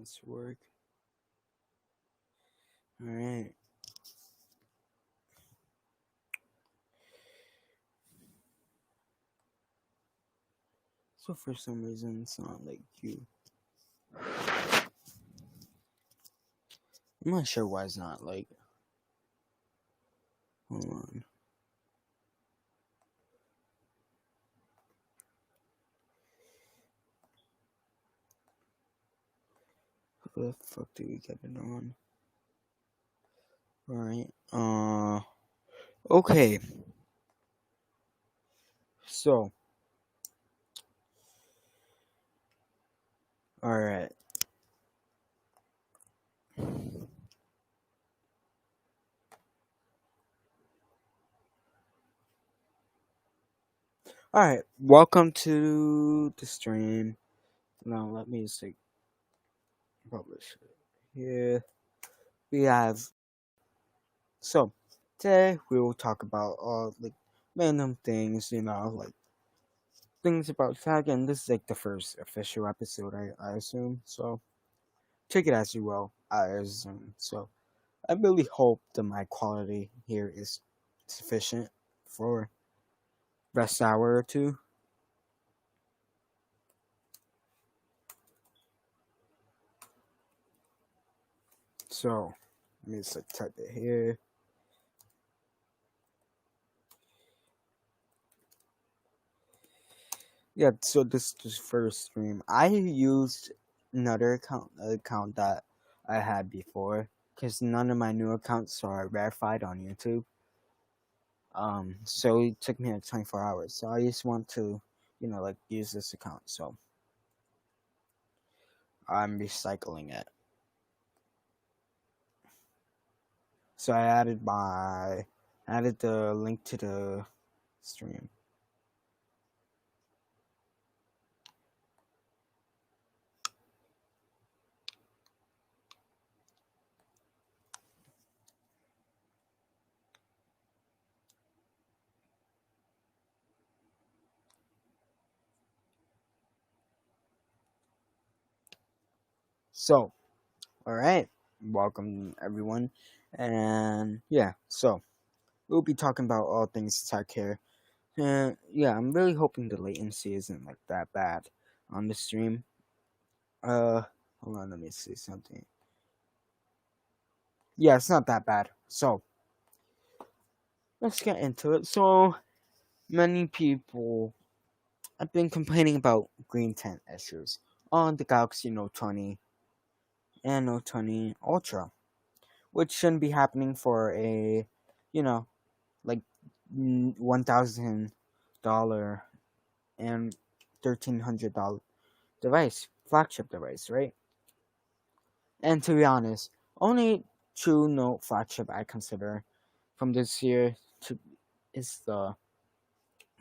wants to work. Alright. So for some reason it's not like you. I'm not sure why it's not like. Hold on. How the fuck do we get it on? Alright. Okay. So. Alright. Alright. Welcome to the stream. Now let me just like publish it. Here we have. So today we will talk about all like random things, like things about tech, and this is like the first official episode, I assume. So take it as you will, I assume. So I really hope that my quality here is sufficient for rest hour or two. So let me just like type it here. Yeah, so this is first stream. I used another account that I had before, because none of my new accounts are verified on YouTube. So it took me like 24 hours. So I just want to, like use this account. So I'm recycling it. So I added the link to the stream. So, all right, welcome everyone, and yeah, so we'll be talking about all things tech here. And yeah, I'm really hoping the latency isn't like that bad on the stream. Hold on, let me see something. Yeah, it's not that bad. So let's get into it. So many people have been complaining about green tint issues on the Galaxy Note 20 and Note 20 Ultra, which shouldn't be happening for a, like $1,000 and $1,300 device, flagship device, right? And to be honest, only true Note flagship I consider from this year is the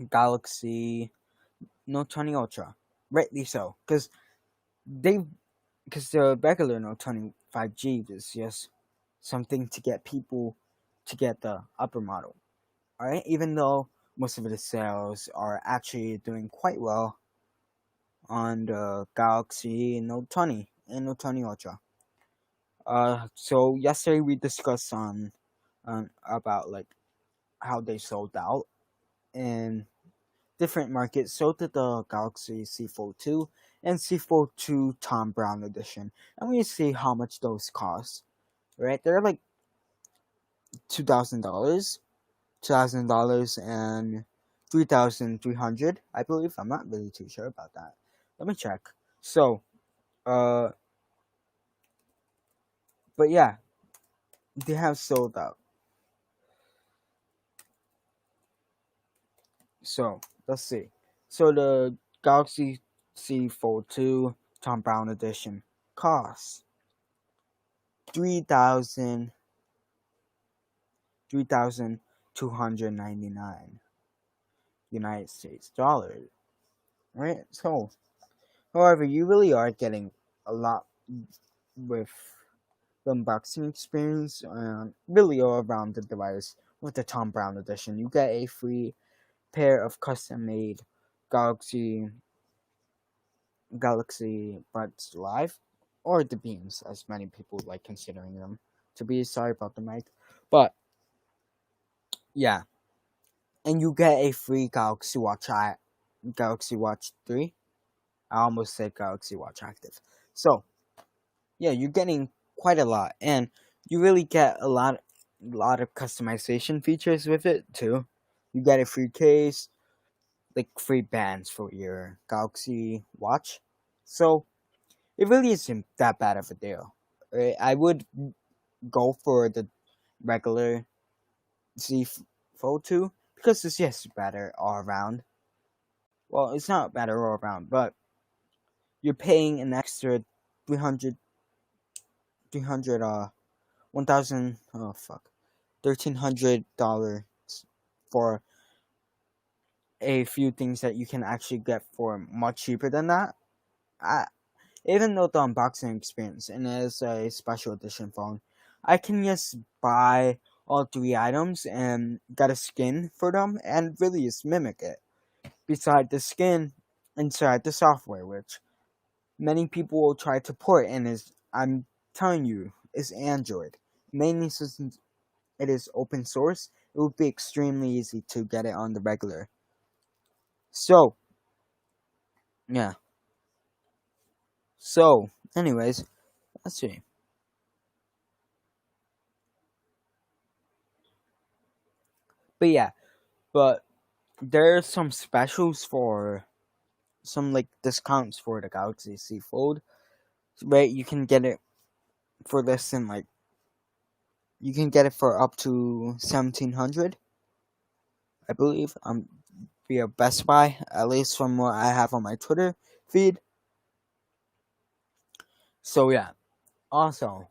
Galaxy Note 20 Ultra. Rightly so, because the regular Note 20 5G is just something to get people to get the upper model. Alright, even though most of the sales are actually doing quite well on the Galaxy Note 20 and Note 20 Ultra. So yesterday we discussed on about like how they sold out in different markets. So did the Galaxy C Fold 2 and C Fold 2 Tom Brown edition, and we see how much those cost. Right, they're like $2,000, and 3,300, I believe. I'm not really too sure about that. Let me check. So, but yeah, they have sold out. So let's see. So the Galaxy C Fold 2 Tom Brown edition costs 3,299 United States dollars. Right? So, however, you really are getting a lot with the unboxing experience and really all around the device with the Tom Brown edition. You get a free pair of custom made Galaxy Buds Live, or the beams, as many people like considering them to be. Sorry about the mic, but yeah, and you get a free Galaxy Watch 3. I almost said Galaxy Watch Active. So yeah, you're getting quite a lot, and you really get lot of customization features with it too. You get a free case, like free bands for your Galaxy Watch. So it really isn't that bad of a deal. Right? I would go for the regular Z Fold 2 because it's just better all around. Well, it's not better all around, but you're paying an extra 300, 300 1000 oh fuck, $1,300 for a few things that you can actually get for much cheaper than that. I, Even though the unboxing experience and it is a special edition phone, I can just buy all three items and get a skin for them and really just mimic it. Beside the skin, inside the software, which many people will try to port, and is I'm telling you, is Android. Mainly since it is open source, it would be extremely easy to get it on the regular. So yeah. So, anyways, let's see. But yeah, but there's some specials for some like discounts for the Galaxy Z Fold. Right, you can get it for less than like you can get it for up to 1700, I believe. Via Best Buy, at least from what I have on my Twitter feed. So yeah. Also,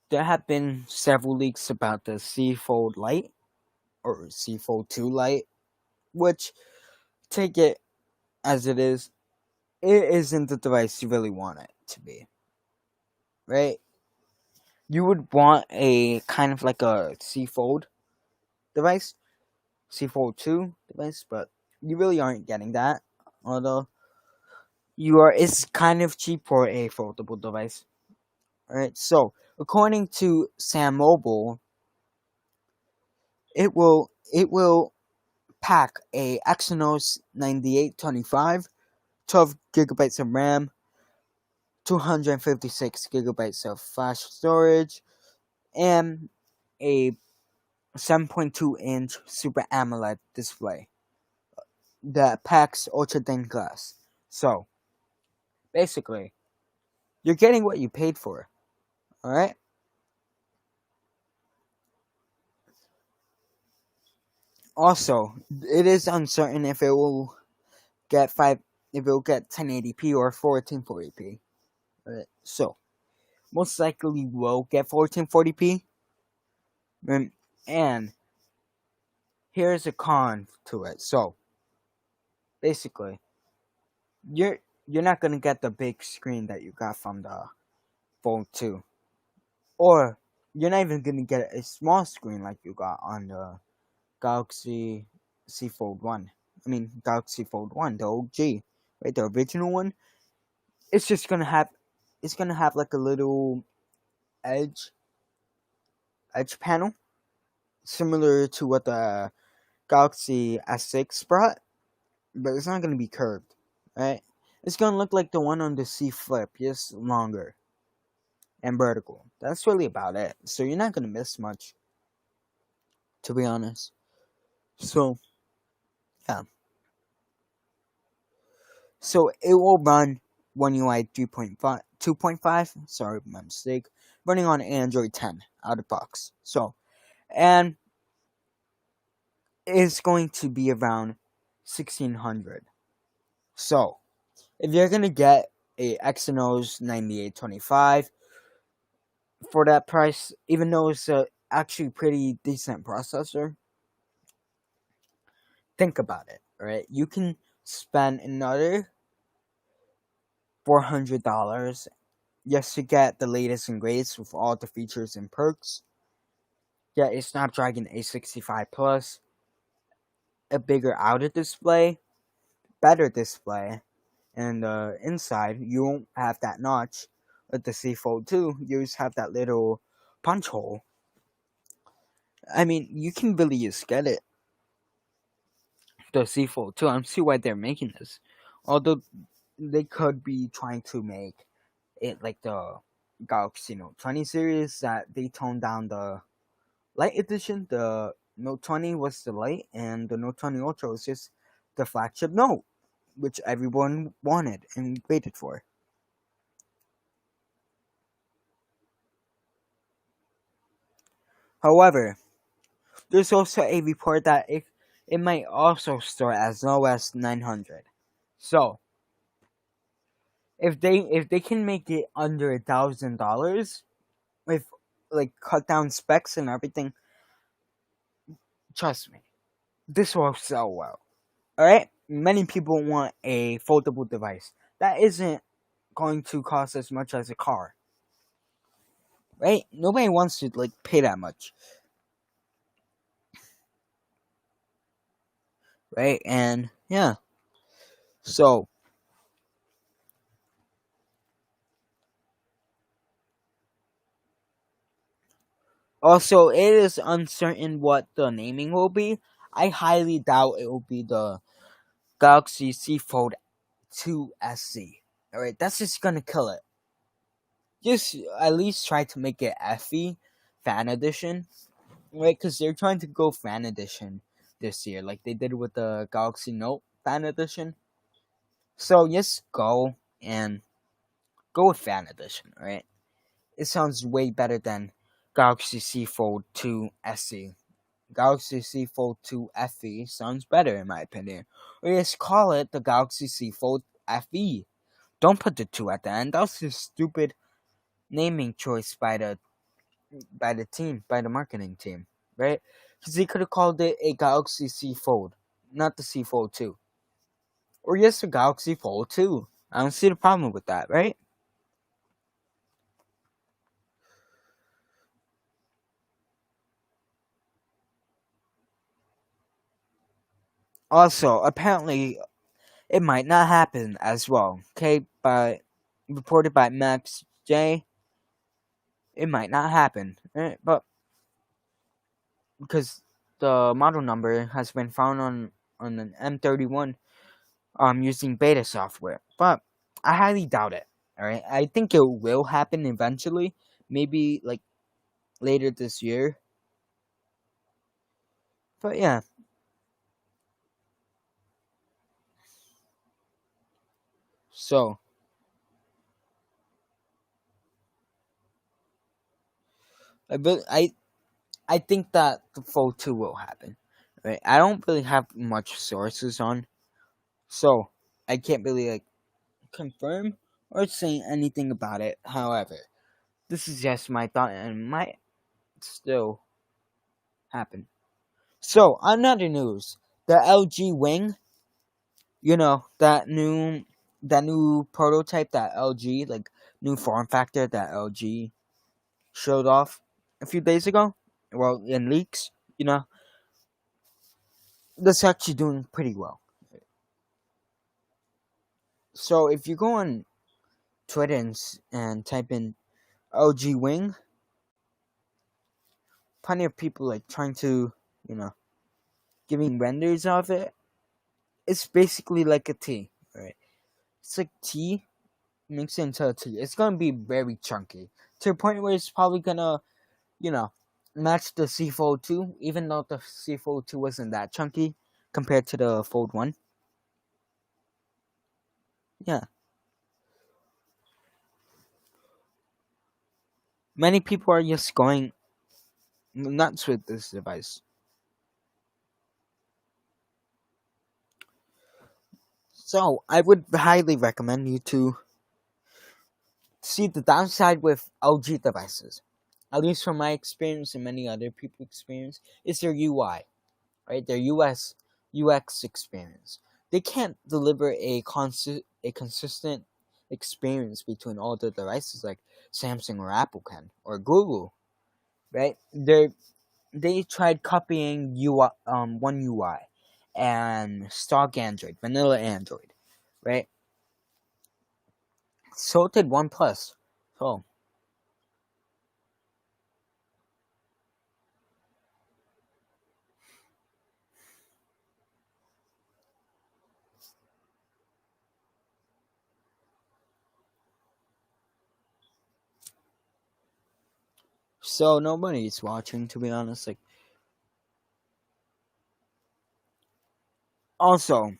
there have been several leaks about the Z Fold Lite or Z Fold 2 Lite, which take it as it is. It isn't the device you really want it to be, right? You would want a kind of like a C Fold device, C Fold 2 device, but you really aren't getting that. Although it's kind of cheap for a foldable device. Alright, so according to Sam Mobile, it will pack a Exynos 9825, 12 gigabytes of RAM, 256 gigabytes of flash storage, and a 7.2-inch Super AMOLED display that packs ultra thin glass. So, basically, you're getting what you paid for. Alright? Also, it is uncertain if it will get 1080p or 1440p. Alright? So, most likely will get 1440p. And here's a con to it. So, basically, you're you're not gonna get the big screen that you got from the Fold 2. Or you're not even gonna get a small screen like you got on the Galaxy Z Fold 1. I mean Galaxy Fold 1, the OG, right? The original one. It's just gonna have like a little edge panel, similar to what the Galaxy S6 brought, but it's not gonna be curved, right? It's gonna look like the one on the C Flip, just longer and vertical. That's really about it. So you're not gonna miss much, to be honest. So yeah. So it will run One UI 3.5, 2.5. Sorry, my mistake. Running on Android 10 out of box. So, and it's going to be around 1600. So, if you're gonna get a Exynos 9825 for that price, even though it's a actually pretty decent processor, think about it, right? You can spend another $400 just to get the latest and greatest with all the features and perks. Get a Snapdragon 865 Plus, a bigger outer display, better display, and inside you won't have that notch, with the C Fold 2, you just have that little punch hole. I mean, you can really just get it. The C Fold 2, I don't see why they're making this. Although they could be trying to make it like the Galaxy Note 20 series, that they toned down the Light edition. The Note 20 was the light, and the Note 20 Ultra was just the flagship Note, which everyone wanted and waited for. However, there's also a report that it might also start as low as 900. So if they can make it under $1,000 with like cut down specs and everything, trust me, this will sell well. All right, many people want a foldable device that isn't going to cost as much as a car, right? Nobody wants to like pay that much, right? And yeah, so also it is uncertain what the naming will be. I highly doubt it will be the Galaxy Z Fold 2 SC. All right, that's just gonna kill it. Just at least try to make it FE Fan Edition, right? Because they're trying to go Fan Edition this year, like they did with the Galaxy Note Fan Edition. So just go with Fan Edition, right? It sounds way better than Galaxy Z Fold 2 SE. Galaxy Z Fold 2 FE sounds better in my opinion. Or just call it the Galaxy Z Fold FE. Don't put the 2 at the end. That was just stupid naming choice by the team, by the marketing team, right? Because they could have called it a Galaxy Z Fold, not the Z Fold 2. Or just a Galaxy Fold 2. I don't see the problem with that, right? Also, apparently, it might not happen as well. Okay, but reported by Max J, it might not happen. Right? But because the model number has been found on an M31 using beta software. But I highly doubt it. Alright. I think it will happen eventually. Maybe like later this year. But yeah. So I think that the Fold 2 will happen. Right? I don't really have much sources on, so I can't really like confirm or say anything about it. However, this is just my thought and might still happen. So, on other news, the LG Wing, that new prototype that LG, like new form factor that LG showed off a few days ago, well, in leaks, that's actually doing pretty well. So if you go on Twitter and type in LG Wing, plenty of people like trying to, you know, giving renders of it. It's basically like a T, right? It's like tea mixed into a tea. It's gonna be very chunky to the point where it's probably gonna, you know, match the C Fold 2, even though the C Fold 2 wasn't that chunky compared to the Fold 1. Yeah. Many people are just going nuts with this device. So I would highly recommend you to see the downside with LG devices. At least from my experience and many other people's experience, is their UI, right? Their UX experience. They can't deliver a consistent experience between all the devices like Samsung or Apple can, or Google, right? They tried copying One UI and stock Android, vanilla Android, right? So did OnePlus. Oh, so nobody's watching, to be honest. Like, also,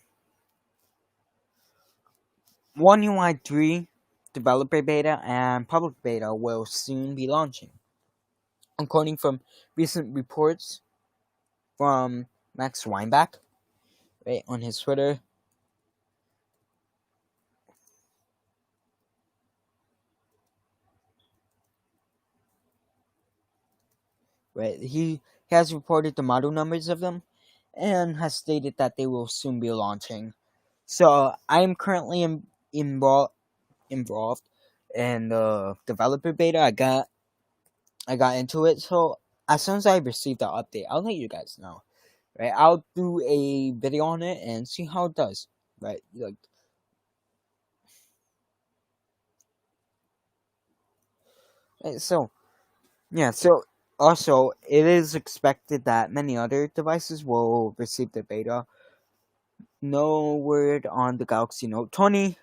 One UI 3 developer beta and public beta will soon be launching. According from recent reports from Max Weinbach, right, on his Twitter, right, he has reported the model numbers of them and has stated that they will soon be launching. So I am currently involved in the developer beta. I got into it. So as soon as I receive the update, I'll let you guys know. Right, I'll do a video on it and see how it does. Right, like, so yeah. So also, it is expected that many other devices will receive the beta. No word on the Galaxy Note 20,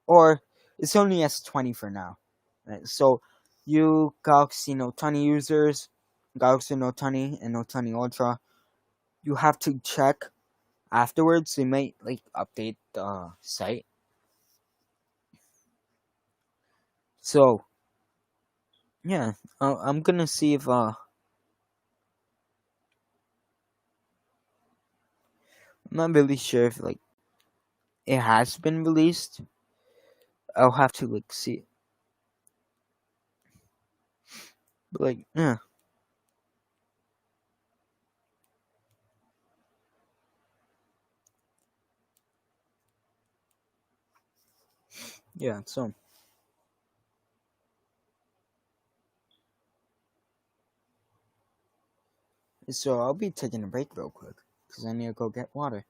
or it's only S20 for now. Right, so you Galaxy Note 20 users, Galaxy Note 20 and Note 20 Ultra, you have to check afterwards. They might like update the site. So yeah, I'm gonna see if I'm not really sure if like it has been released. I'll have to like see. But like yeah. So I'll be taking a break real quick because I need to go get water.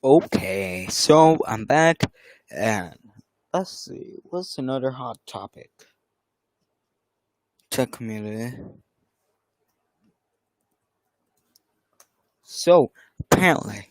Okay, so I'm back, and let's see, what's another hot topic? Tech community. So apparently,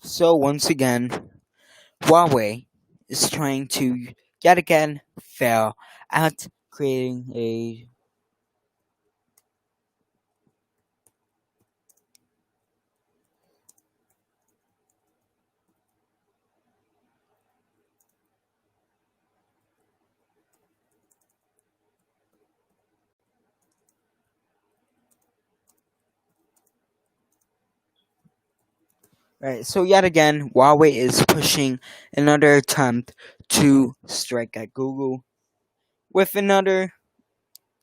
so once again, Huawei is trying to yet again fail at creating a right. So yet again, Huawei is pushing another attempt to strike at Google with another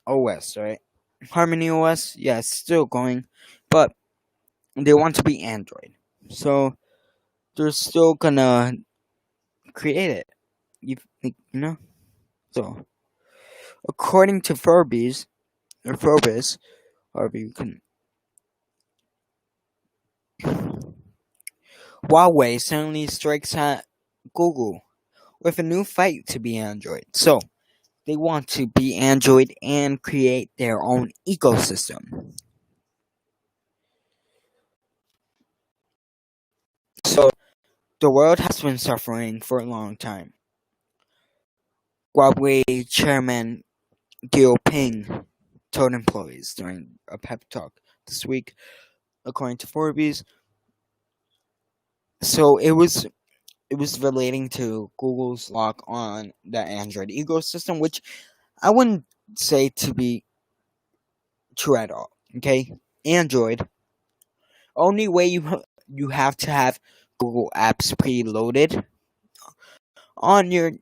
OS, right? Harmony OS, yeah, it's still going, but they want to be Android. So they're still gonna create it. You know? So according to Forbes, however you can, Huawei suddenly strikes at Google with a new fight to be Android. So they want to be Android and create their own ecosystem. So the world has been suffering for a long time. Huawei chairman Gil Ping told employees during a pep talk this week, according to Forbes. So it was relating to Google's lock on the Android ecosystem, which I wouldn't say to be true at all. Okay, Android, only way you have to have Google apps preloaded on your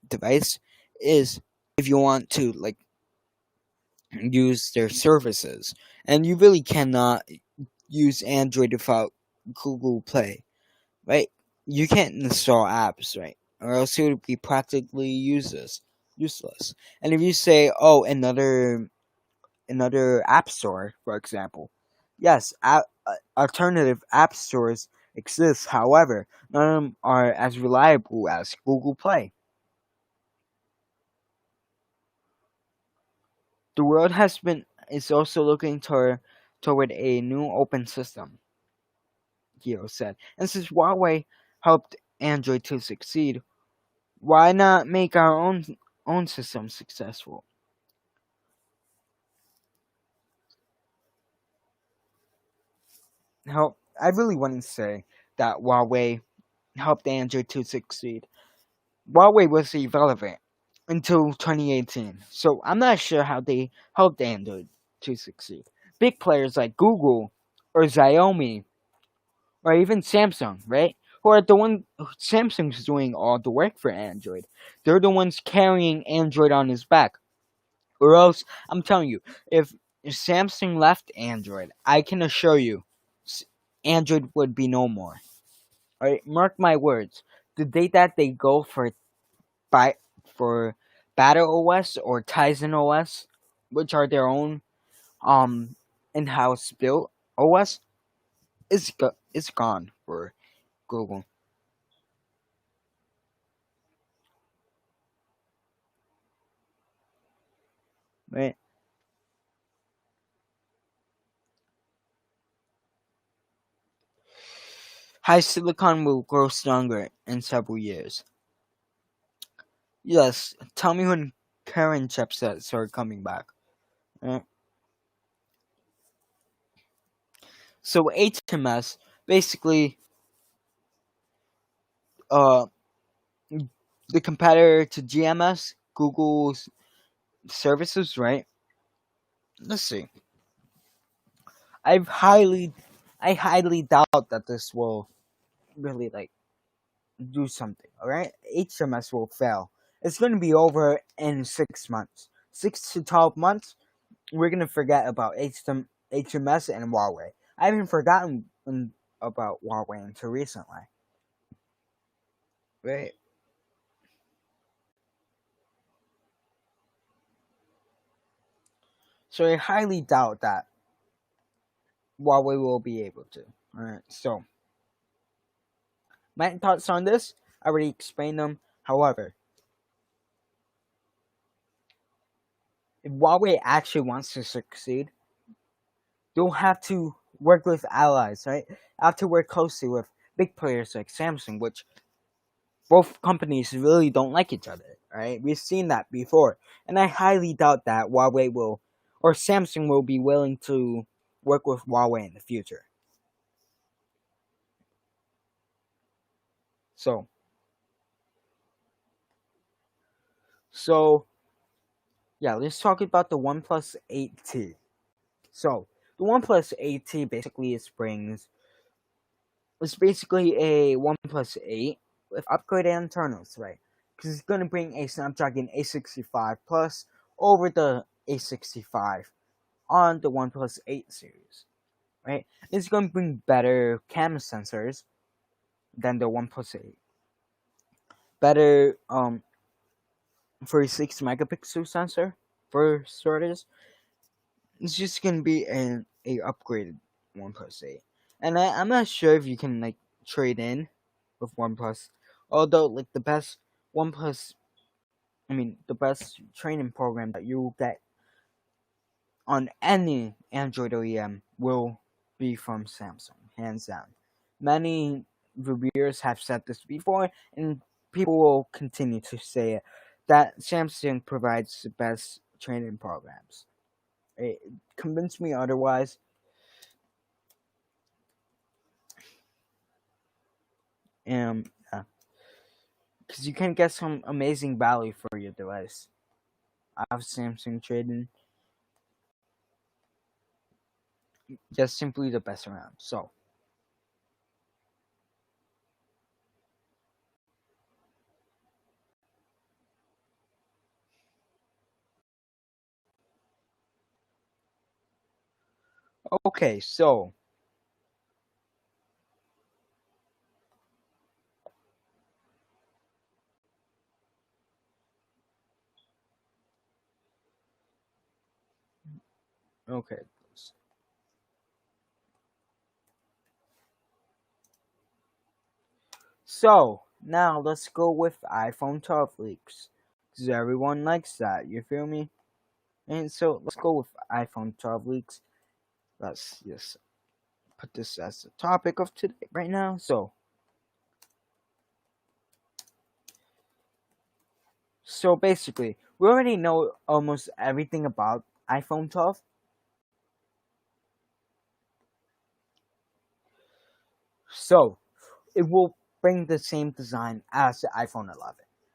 device is if you want to like use their services, and you really cannot use Android without Google Play, right? You can't install apps, right? Or else it would be practically useless. And if you say, oh, another app store, for example, yes, alternative app stores exist. However, none of them are as reliable as Google Play. The world is also looking toward a new open system, Gio said. And since Huawei helped Android to succeed, why not make our own system successful? Help I really wouldn't say that Huawei helped Android to succeed. Huawei was irrelevant until 2018. So I'm not sure how they helped Android to succeed. Big players like Google or Xiaomi or even Samsung, right? Who are the one Samsung's doing all the work for Android. They're the ones carrying Android on his back. Or else, I'm telling you, if Samsung left Android, I can assure you, Android would be no more. Alright, mark my words. The day that they go by for Battle OS or Tizen OS, which are their own um in-house built OS, is gone for Google. Right? High silicon will grow stronger in several years. Yes, tell me when current chipsets are coming back. Right? So HMS basically uh the competitor to GMS, Google's services, right? Let's see. I've highly I highly doubt that this will really like do something. All right, HMS will fail. It's going to be over in 6 months, 6 to 12 months. We're gonna forget about HMS and Huawei. I haven't forgotten about Huawei until recently. Right. So I highly doubt that Huawei will be able to. Alright, so my thoughts on this, I already explained them. However, if Huawei actually wants to succeed, they'll have to work with allies, right? Have to work closely with big players like Samsung, which both companies really don't like each other, right? We've seen that before. And I highly doubt that Huawei will or Samsung will be willing to work with Huawei in the future. So so yeah, let's talk about the OnePlus 8T. So the OnePlus 8T basically brings it's basically a OnePlus 8 with upgraded internals, right? Because it's gonna bring a Snapdragon 865 Plus over the 865 on the OnePlus 8 series, right? It's going to bring better camera sensors than the OnePlus 8. Better 46 megapixel sensor for starters. It's just going to be a upgraded OnePlus 8. And I'm not sure if you can like trade in with OnePlus. Although like the best OnePlus, I mean the best training program that you will get on any Android OEM will be from Samsung, hands down. Many reviewers have said this before, and people will continue to say it, that Samsung provides the best training programs. It convinced me otherwise. Because you can get some amazing value for your device. I have Samsung trading, just simply the best around. So, okay, so okay. So now let's go with iPhone 12 leaks. Because everyone likes that, you feel me? And so let's go with iPhone 12 leaks. Let's just put this as the topic of today right now. So basically, we already know almost everything about iPhone 12. So it will bring the same design as the iPhone 11.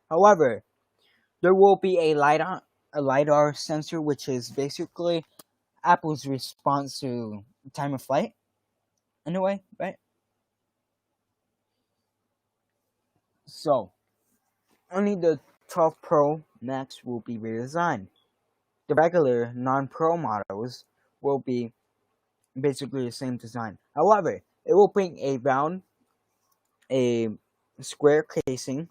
However, there will be a lidar sensor, which is basically Apple's response to time of flight in a way, right? So only the 12 Pro Max will be redesigned. The regular non-Pro models will be basically the same design. However, it will bring a square casing,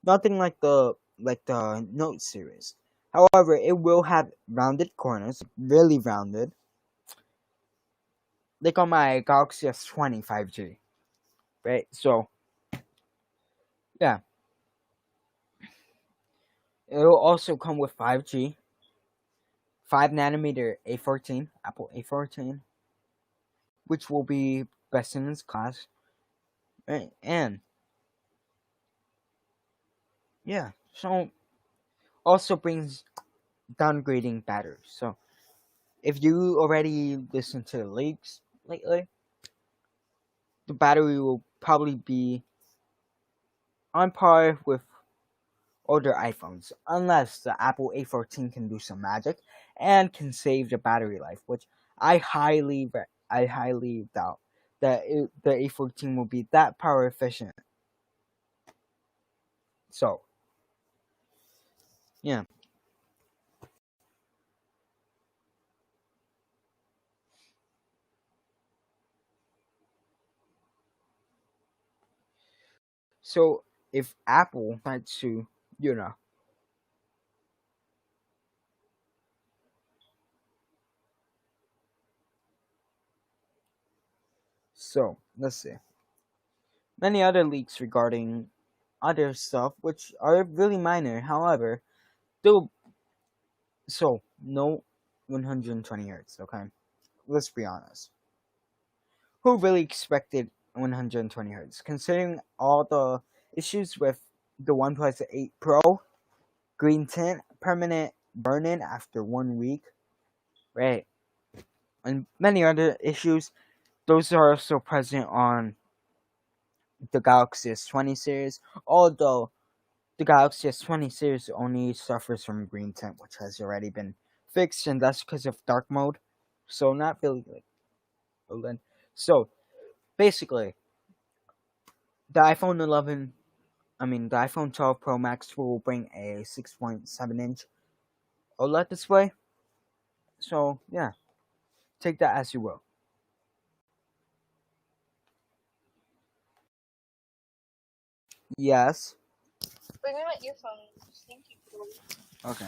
nothing like the Note series. However, it will have rounded corners, really rounded, like on my Galaxy S20 5G, right? So yeah, it will also come with 5G, 5 nanometer A14, Apple A14, which will be best in its class, right? And yeah, so also brings downgrading batteries. So if you already listen to the leaks lately, the battery will probably be on par with older iPhones, unless the Apple A14 can do some magic and can save the battery life, which I highly I highly doubt that the A14 will be that power efficient. So yeah. So if Apple decides to, you know, so let's see. Many other leaks regarding other stuff which are really minor, however, still. So no 120 hertz, okay? Let's be honest. Who really expected 120 hertz? Considering all the issues with the OnePlus 8 Pro, green tint, permanent burn-in after 1 week, right? And many other issues, those are also present on the Galaxy S20 series, although the Galaxy S20 series only suffers from green tint, which has already been fixed, and that's because of dark mode. So not really like OLED. So basically, the iPhone 11, the iPhone 12 Pro Max will bring a 6.7-inch OLED display. So yeah, take that as you will. Yes. Okay.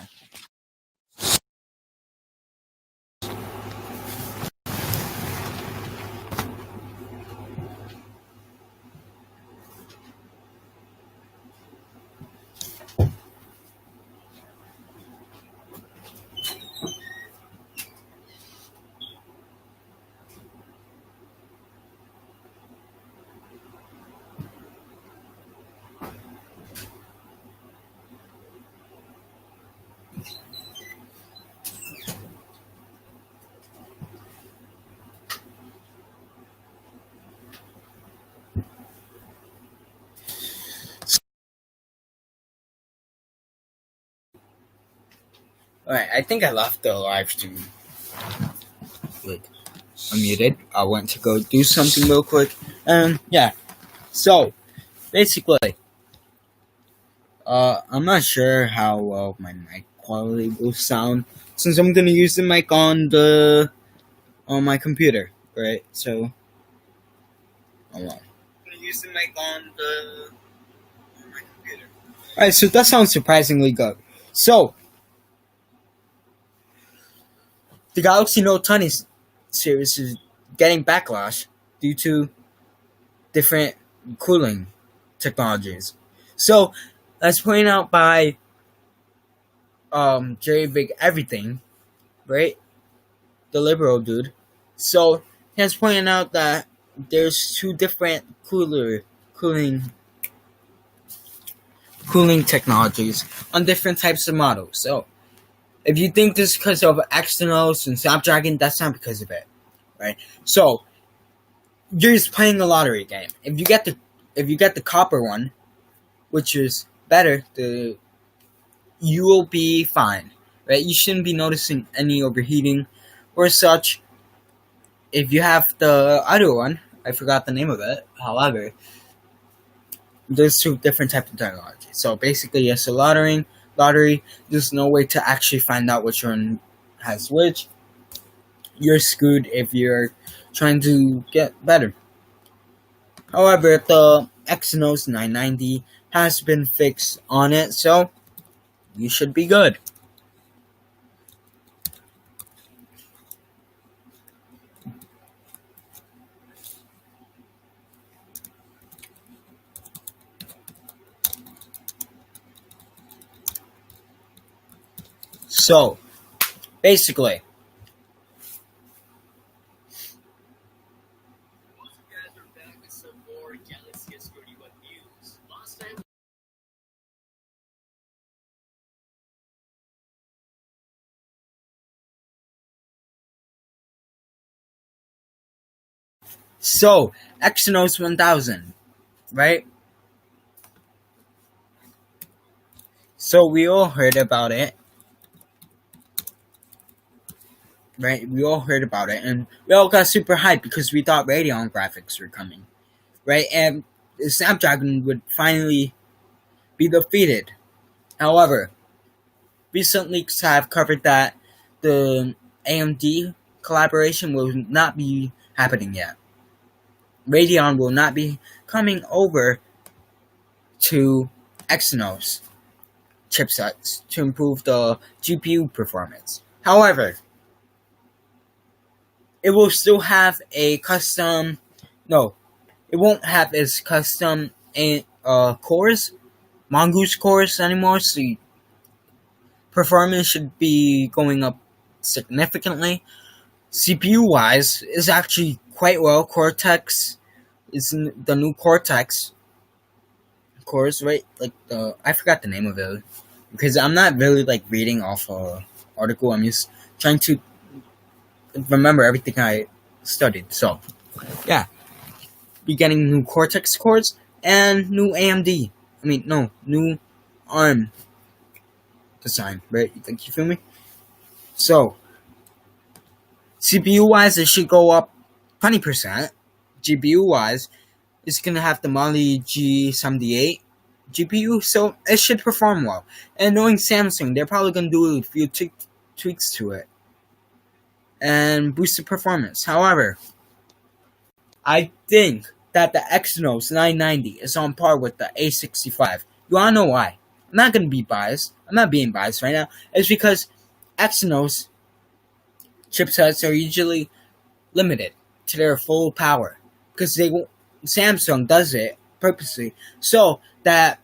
All right. I think I left the live stream like unmuted. I went to go do something real quick, and yeah. So basically, I'm not sure how well my mic quality will sound since I'm gonna use the mic on my computer, right? So, hold on. I'm gonna use the mic on my computer. All right, so that sounds surprisingly good. So, the Galaxy Note 20 series is getting backlash due to different cooling technologies. So, as pointed out by Jerry Big Everything, right? The liberal dude. So he has pointed out that there's two different cooling cooling technologies on different types of models. So if you think this is because of Exynos and Snapdragon, that's not because of it, right? So you're just playing a lottery game. If you get the copper one, which is better, you will be fine, right? You shouldn't be noticing any overheating or such. If you have the other one, I forgot the name of it. However, there's two different types of technology. So basically, yes, a lottery. There's no way to actually find out which one has which. You're screwed if you're trying to get better. However, the Exynos 990 has been fixed on it, so you should be good. So basically, so Exynos 1000, right? So we all heard about it. right? We all heard about it, and we all got super hyped because we thought Radeon graphics were coming, right? And the Snapdragon would finally be defeated. However, recent leaks have covered that the AMD collaboration will not be happening yet. Radeon will not be coming over to Exynos chipsets to improve the GPU performance. However, it will still have a custom. No, it won't have its custom cores, mongoose cores anymore. So performance should be going up significantly. CPU wise, is actually quite well. Cortex is the new Cortex cores, right? Like I forgot the name of it because I'm not really like reading off a article. I'm just trying to remember everything I studied. So yeah, be getting new Cortex cores and new AMD. I mean, no, new ARM design, right? Like, you feel me? So CPU wise, it should go up 20%. GPU wise, it's gonna have the Mali G78 GPU, so it should perform well. And knowing Samsung, they're probably gonna do a few tweaks to it and boost the performance. However, I think that the Exynos 990 is on par with the A65. You wanna know why? I'm not gonna be biased. I'm not being biased right now. It's because Exynos chipsets are usually limited to their full power because Samsung does it purposely so that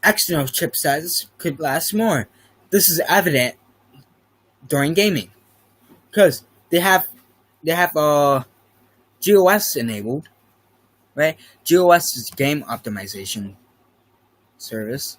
Exynos chipsets could last more. This is evident during gaming because they have GOS enabled, right? GOS is game optimization service,